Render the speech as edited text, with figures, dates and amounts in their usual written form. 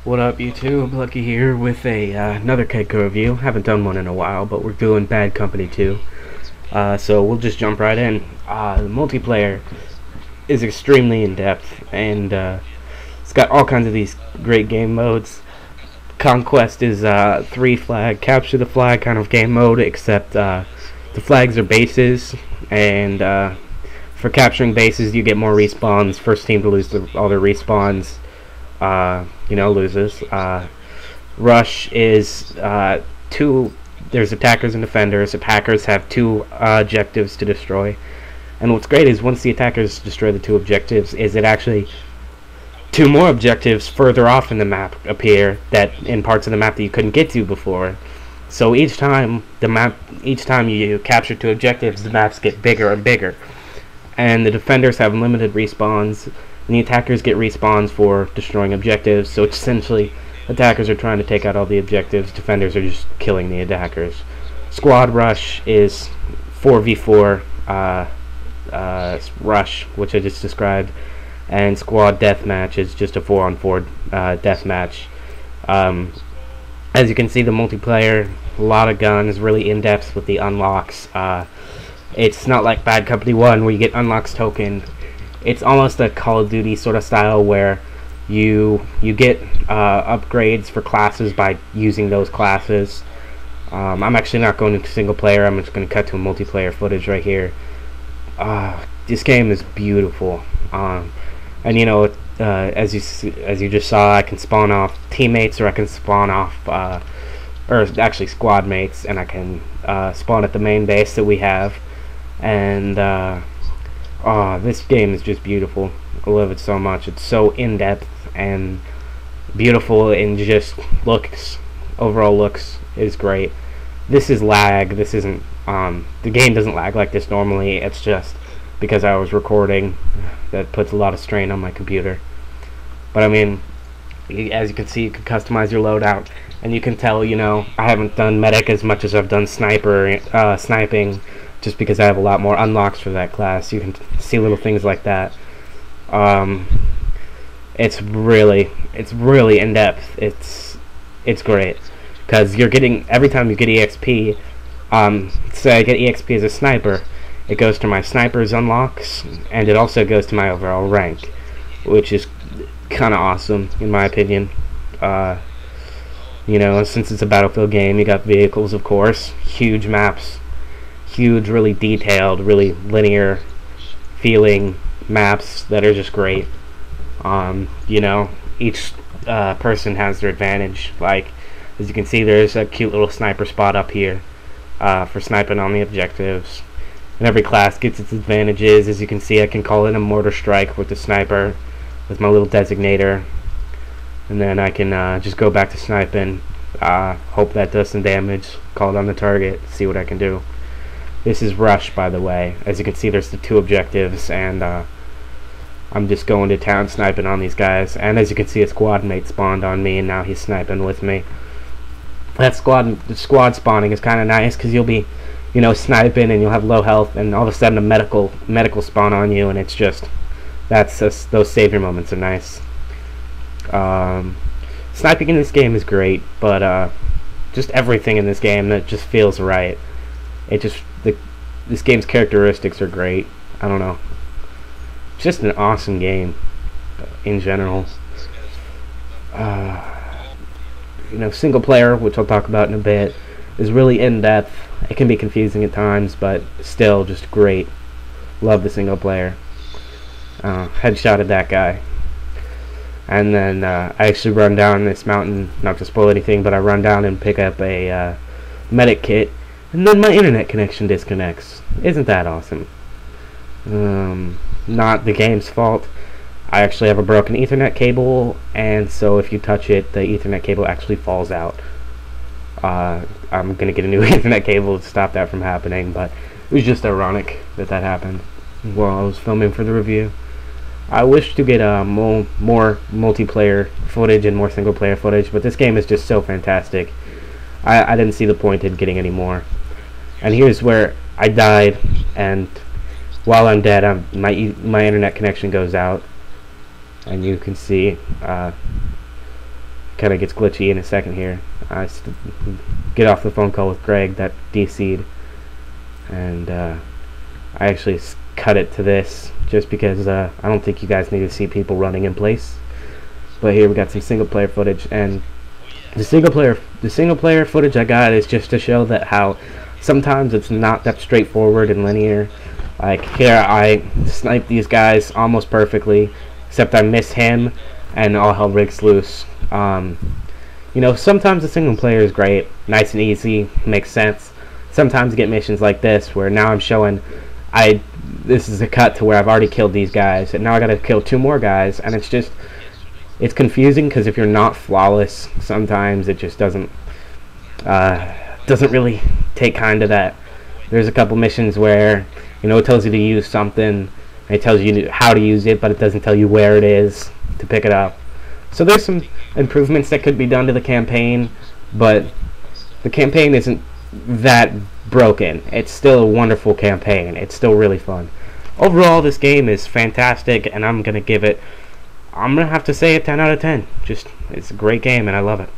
What up, YouTube? Lucky here with another Keiko review. Haven't done one in a while, but we're doing Bad Company 2. So we'll just jump right in. The multiplayer is extremely in-depth, and it's got all kinds of these great game modes. Conquest is 3-flag, capture the flag kind of game mode, except the flags are bases, and for capturing bases you get more respawns. First team to lose all their respawns loses. Rush is there's attackers and defenders. Attackers have two objectives to destroy, and what's great is once the attackers destroy the two objectives, is it actually two more objectives further off in the map appear, that in parts of the map that you couldn't get to before. So each time you capture two objectives, the maps get bigger and bigger, and the defenders have limited respawns, and the attackers get respawns for destroying objectives. So essentially, attackers are trying to take out all the objectives, defenders are just killing the attackers. Squad Rush is 4v4 rush, which I just described, and Squad Deathmatch is just a 4-on-4 deathmatch. As you can see, the multiplayer, a lot of guns, really in-depth with the unlocks. It's not like Bad Company 1 where you get unlocks token. It's almost a Call of Duty sort of style where you get upgrades for classes by using those classes. I'm actually not going into single player. I'm just going to cut to a multiplayer footage right here. This game is beautiful, and as you just saw, I can spawn off teammates, or I can spawn off or actually squad mates, and I can spawn at the main base that we have. And this game is just beautiful. I love it so much. It's so in-depth and beautiful, and just looks, overall looks is great. This is lag. This isn't the game doesn't lag like this normally. It's just because I was recording, that puts a lot of strain on my computer. But I mean, as you can see, you can customize your loadout, and you can tell, I haven't done medic as much as I've done sniping, just because I have a lot more unlocks for that class. You can see little things like that. It's really in depth. It's great, because you're getting, every time you get EXP, say I get EXP as a sniper, it goes to my sniper's unlocks, and it also goes to my overall rank, which is kind of awesome in my opinion. Since it's a Battlefield game, you got vehicles, of course, huge maps, huge, really detailed, really linear feeling maps that are just great. Each person has their advantage. Like, as you can see, there's a cute little sniper spot up here for sniping on the objectives. And every class gets its advantages. As you can see, I can call in a mortar strike with the sniper with my little designator, and then I can just go back to sniping, hope that does some damage, call it on the target, see what I can do. This is Rush, by the way. As you can see, there's the two objectives, and I'm just going to town sniping on these guys. And as you can see, a squad mate spawned on me, and now he's sniping with me. The squad spawning is kind of nice, because you'll be sniping, and you'll have low health, and all of a sudden a medical spawn on you, and it's just, those savior moments are nice. Sniping in this game is great, but just everything in this game that just feels right. This game's characteristics are great. I don't know, just an awesome game in general. Single player, which I'll talk about in a bit, is really in-depth. It can be confusing at times, but still just great. Love the single player. Headshotted that guy. And then I actually run down this mountain, not to spoil anything, but I run down and pick up a medic kit, and then my internet connection disconnects. Isn't that awesome? Not the game's fault. I actually have a broken Ethernet cable, and so if you touch it, the Ethernet cable actually falls out. I'm gonna get a new Ethernet cable to stop that from happening, but it was just ironic that happened while I was filming for the review. I wish to get more multiplayer footage and more single player footage, but this game is just so fantastic. I didn't see the point in getting any more. And here's where I died, and while I'm dead, my internet connection goes out, and you can see kind of gets glitchy in a second here. I get off the phone call with Greg that DC'd, and I actually cut it to this just because I don't think you guys need to see people running in place. But here we got some single player footage, and the single player footage I got is just to show that how sometimes it's not that straightforward and linear. Like here, I sniped these guys almost perfectly, except I miss him, and all hell breaks loose. You know, sometimes the single player is great, nice and easy, makes sense. Sometimes you get missions like this where now I'm showing this is a cut to where I've already killed these guys, and now I gotta kill 2 more guys, and it's confusing because if you're not flawless, sometimes it just doesn't really take kind of that. There's a couple missions where, you know, it tells you to use something, and it tells you how to use it, but it doesn't tell you where it is to pick it up. So there's some improvements that could be done to the campaign, but the campaign isn't that broken. It's still a wonderful campaign. It's still really fun. Overall, this game is fantastic, and I'm gonna have to say a 10 out of 10. It's a great game, and I love it.